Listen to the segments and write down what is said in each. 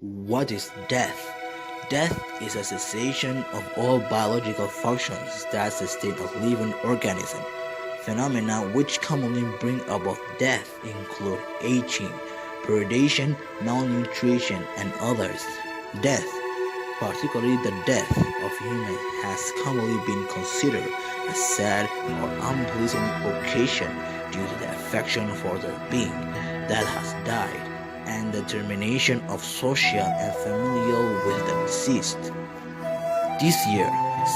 What is death? Death is a cessation of all biological functions that sustain a living organism. Phenomena which commonly bring about death include aging, predation, malnutrition, and others. Death, particularly the death of humans, has commonly been considered a sad or unpleasant occasion due to the affection for the being that has died and the termination of social and familial with the deceased. This year,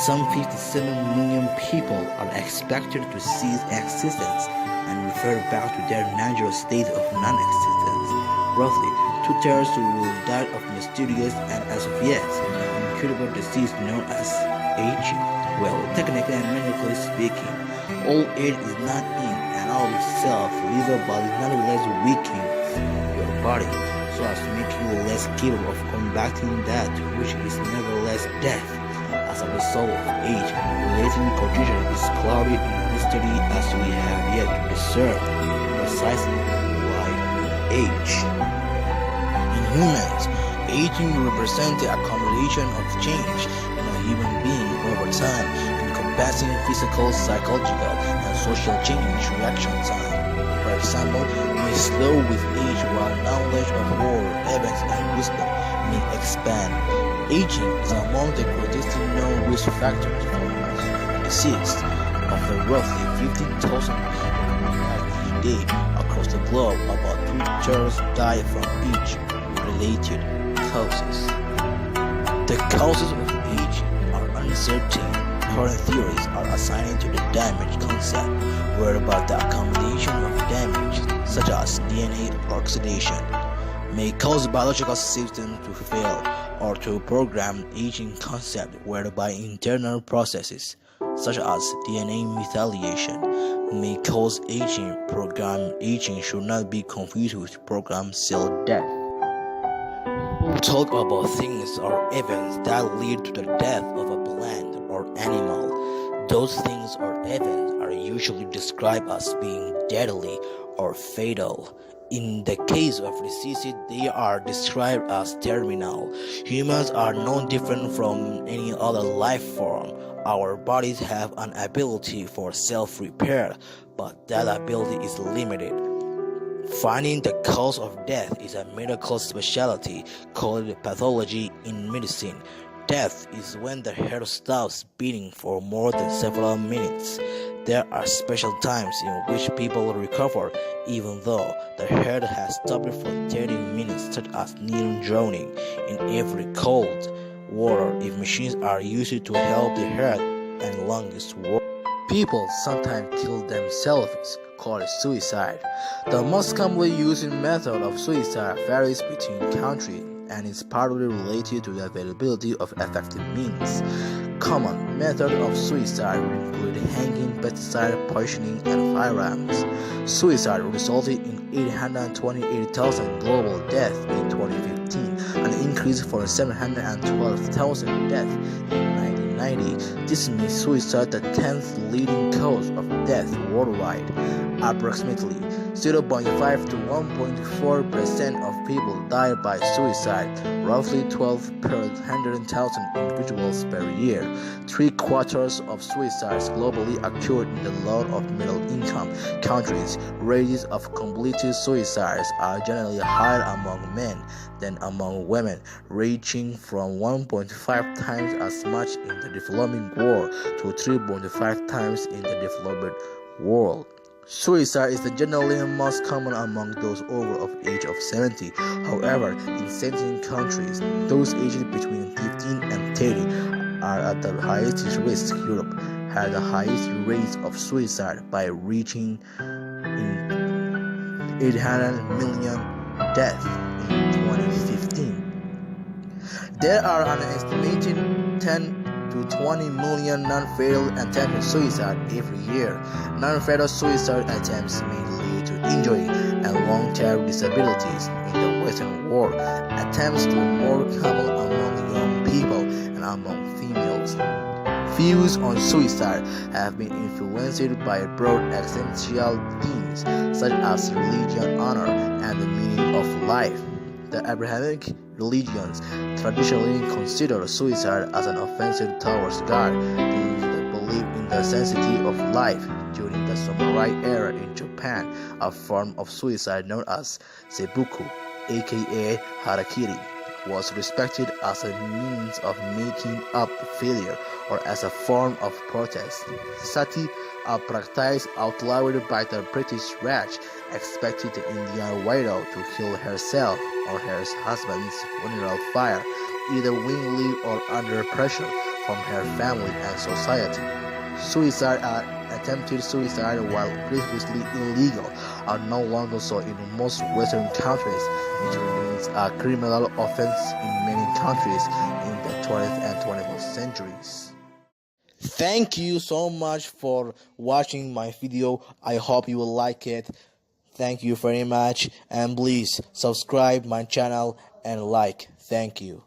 some 57 million people are expected to cease existence and refer back to their natural state of non-existence. Roughly, two-thirds will die of mysterious and as of yet, incurable disease known as aging. Well, technically and medically speaking, old age is not in and of itself lethal but is nonetheless weakening your body so as to make you less capable of combating that which is nevertheless death. As a result of age, relating condition is clouded in mystery as we have yet to discern precisely why we age. In humans, aging represents the accumulation of change in a human being over time, encompassing physical, psychological, and social change reaction time. For example, may slow with age while knowledge of world events and wisdom may expand. Aging is among the greatest known risk factors for disease. Of the roughly 15,000 people each day across the globe, about two-thirds die from age-related causes. The causes of aging are uncertain. Current theories are assigned to the damage concept, whereby the accumulation of damage, such as DNA oxidation, may cause biological systems to fail, or to program aging concept, whereby internal processes, such as DNA methylation, may cause aging. Program aging should not be confused with program cell death. We'll talk about things or events that lead to the death of a plant or animal. Those things or events are usually described as being deadly or fatal. In the case of diseases, they are described as terminal. Humans are no different from any other life form. Our bodies have an ability for self-repair, but that ability is limited. Finding the cause of death is a medical specialty called pathology in medicine. Death is when the heart stops beating for more than several minutes. There are special times in which people recover even though the heart has stopped for 30 minutes, such as near drowning in every cold water if machines are used to help the heart and lungs work. People sometimes kill themselves, called suicide. The most commonly used method of suicide varies between countries and is partly related to the availability of effective means. Common methods of suicide include hanging, pesticide poisoning, and firearms. Suicide resulted in 828,000 global deaths in 2015, an increase from 712,000 deaths in 1990. This makes suicide the 10th leading cause of death worldwide. Approximately 0.5 to 1.4% of people die by suicide, roughly 12 per 100,000 individuals per year. 3/4 of suicides globally occur in the low of middle-income countries. Rates of completed suicides are generally higher among men than among women, ranging from 1.5 times as much in the developing world to 3.5 times in the developed world. Suicide is generally most common among those over of age of 70. However, in certain countries, those aged between 15 and 30 are at the highest risk. Europe had the highest rates of suicide by reaching 800 million deaths in 2015. There are an estimated 10 to 20 million non-fatal attempted suicide every year. Non-fatal suicide attempts may lead to injury and long-term disabilities in the Western world. Attempts are more common among young people and among females. Views on suicide have been influenced by broad existential themes such as religion, honor, and the meaning of life. The Abrahamic religions traditionally consider suicide as an offensive towards God due to the belief in the sanctity of life. During the samurai era in Japan, a form of suicide known as seppuku, aka harakiri, was respected as a means of making up failure or as a form of protest. Sati, a practice outlawed by the British Raj, expected the Indian widow to kill herself or her husband's funeral fire, either willingly or under pressure from her family and society. Suicide attempted suicide, while previously illegal, are no longer so in most Western countries. It remains a criminal offense in many countries in the 20th and 21st centuries. Thank you so much for watching my video. I hope you will like it. Thank you very much, and please subscribe my channel and like. Thank you.